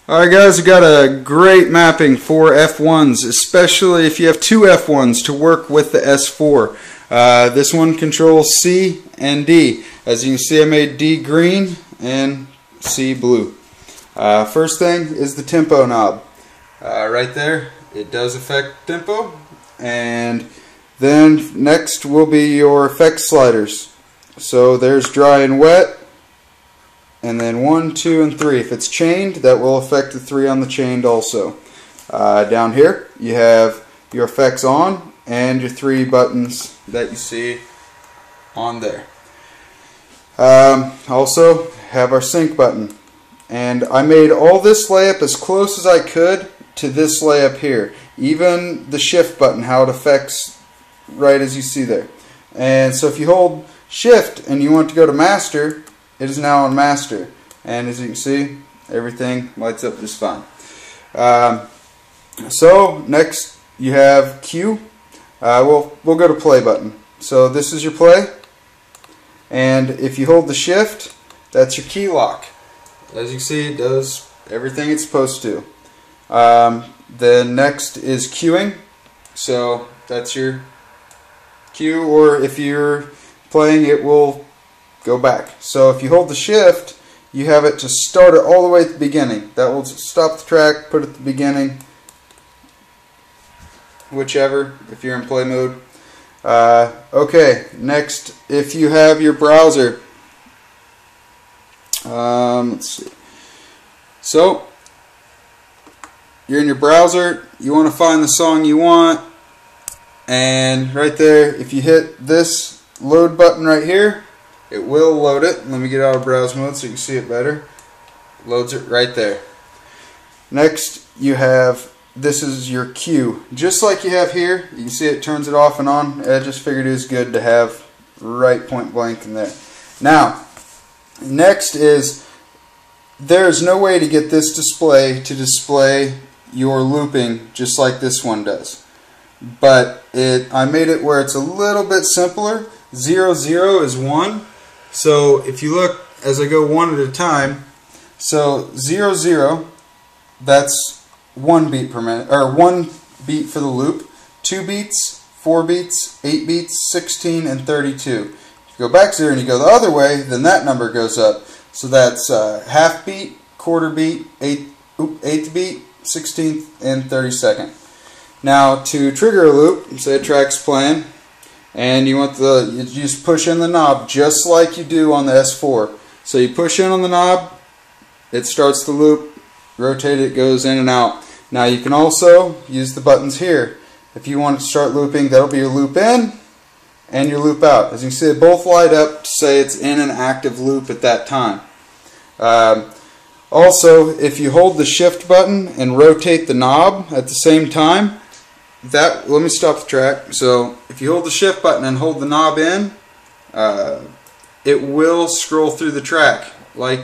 Alright guys, we got a great mapping for F1s, especially if you have two F1s to work with the S4. This one controls C and D. As you can see, I made D green and C blue. First thing is the tempo knob. Right there, it does affect tempo. And then next will be your effects sliders. So there's dry and wet. And then 1, 2, and 3. If it's chained, that will affect the 3 on the chained also. Down here, you have your effects on and your 3 buttons that you see on there. Also, have our sync button. And I made all this layup as close as I could to this layup here. Even the shift button, how it affects right as you see there. And so if you hold shift and you want to go to master, it is now on master, and as you can see, everything lights up just fine. So next you have Q. We'll go to play button. So this is your play, and if you hold the shift, that's your key lock. As you can see, it does everything it's supposed to. Then next is queuing. So that's your cue, or if you're playing, it will go back. So if you hold the shift, you have it to start it all the way at the beginning. That will stop the track, put it at the beginning, whichever, if you're in play mode. Okay, next, if you have your browser, let's see. So you're in your browser, you want to find the song you want, and right there, if you hit this load button right here, it will load it. Let me get out of browse mode so you can see it better. Loads it right there. Next, you have, this is your cue. Just like you have here, you can see it turns it off and on. I just figured it was good to have right point blank in there. Now, next is, there's no way to get this display to display your looping just like this one does. But I made it where it's a little bit simpler. 0, 0 is 1. So if you look as I go one at a time, so 0, 0, that's 1 beat per minute, or 1 beat for the loop, 2 beats, 4 beats, 8 beats, 16, and 32. If you go back 0 and you go the other way, then that number goes up. So that's half beat, quarter beat, eighth beat, 16th, and 32nd. Now to trigger a loop, say a track's playing, and you just push in the knob just like you do on the S4. So you push in on the knob, it starts the loop, rotate it, goes in and out. Now you can also use the buttons here. If you want to start looping, that'll be your loop in and your loop out. As you can see, they both light up to say it's in an active loop at that time. Also, if you hold the shift button and rotate the knob at the same time, let me stop the track. So if you hold the shift button and hold the knob in, it will scroll through the track,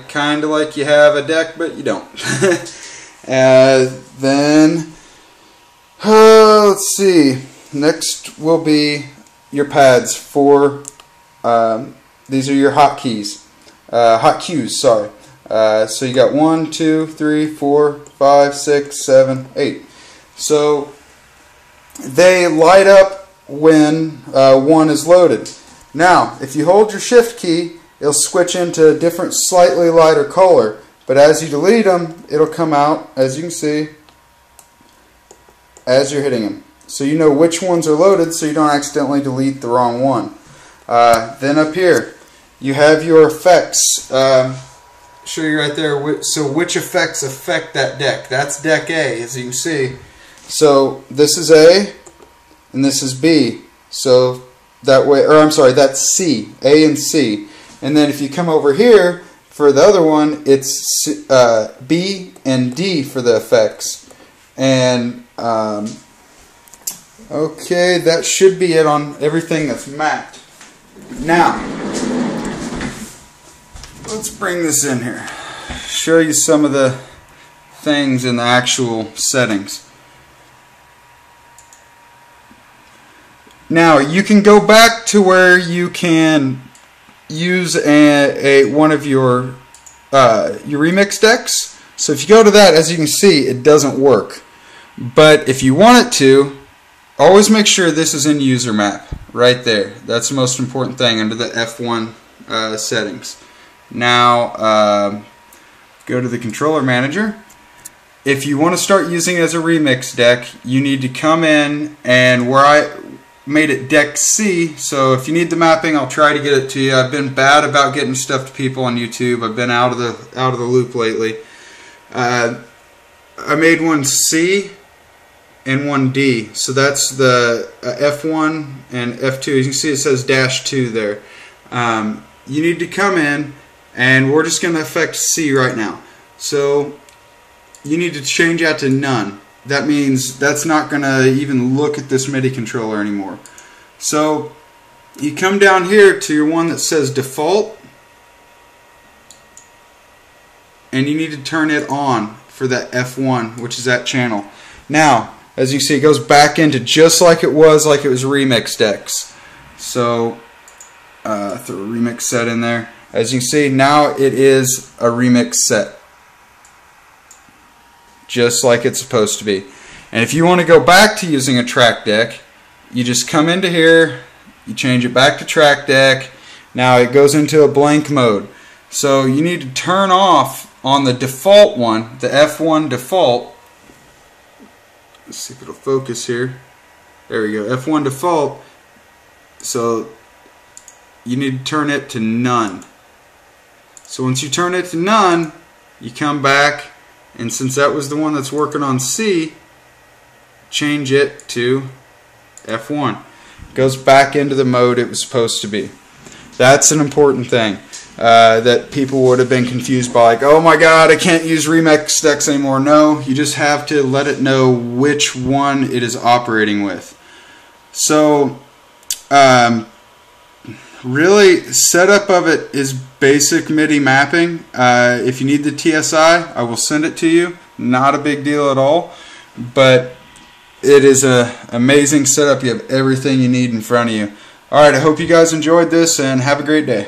kind of like you have a deck, but you don't. Then let's see. Next will be your pads for these are your hotkeys, hot cues. Sorry. So you got 1, 2, 3, 4, 5, 6, 7, 8. So they light up when 1 is loaded. Now, if you hold your shift key, it'll switch into a different, slightly lighter color. But as you delete them, it'll come out, as you can see, as you're hitting them. So you know which ones are loaded so you don't accidentally delete the wrong one. Then up here, you have your effects. Show you right there. So which effects affect that deck? That's deck A, as you can see. So this is A and this is B. So that way, or I'm sorry, that's C, A and C. And then if you come over here for the other one, it's B and D for the effects. And okay, that should be it on everything that's mapped. Now, let's bring this in here. Show you some of the things in the actual settings. Now you can go back to where you can use one of your remix decks. So if you go to that, as you can see, it doesn't work. But if you want it to, always make sure this is in user map right there. That's the most important thing under the F1 settings. Now go to the controller manager. If you want to start using it as a remix deck, you need to come in, and where I made it deck C, so if you need the mapping, I'll try to get it to you. I've been bad about getting stuff to people on YouTube. I've been out of the loop lately. I made one C and one D, so that's the F1 and F2. As you can see, it says -2 there. You need to come in, and we're just going to affect C right now. So you need to change that to none. That means that's not going to even look at this MIDI controller anymore. So you come down here to your one that says default, and you need to turn it on for that F1, which is that channel. Now, as you see, it goes back into just like it was remix decks. So throw a remix set in there. As you can see, now it is a remix set, just like it's supposed to be. And if you want to go back to using a track deck, you just come into here, you change it back to track deck. Now it goes into a blank mode. So you need to turn off on the default one, the F1 default. Let's see if it'll focus here. There we go, F1 default. So you need to turn it to none. So once you turn it to none, you come back, and since that was the one that's working on C, change it to F1. It goes back into the mode it was supposed to be. That's an important thing that people would have been confused by, like, oh my god, I can't use remix decks anymore. No, you just have to let it know which one it is operating with. So really, setup of it is basic MIDI mapping. If you need the TSI, I will send it to you. Not a big deal at all, but it is an amazing setup. You have everything you need in front of you. Alright, I hope you guys enjoyed this, and have a great day.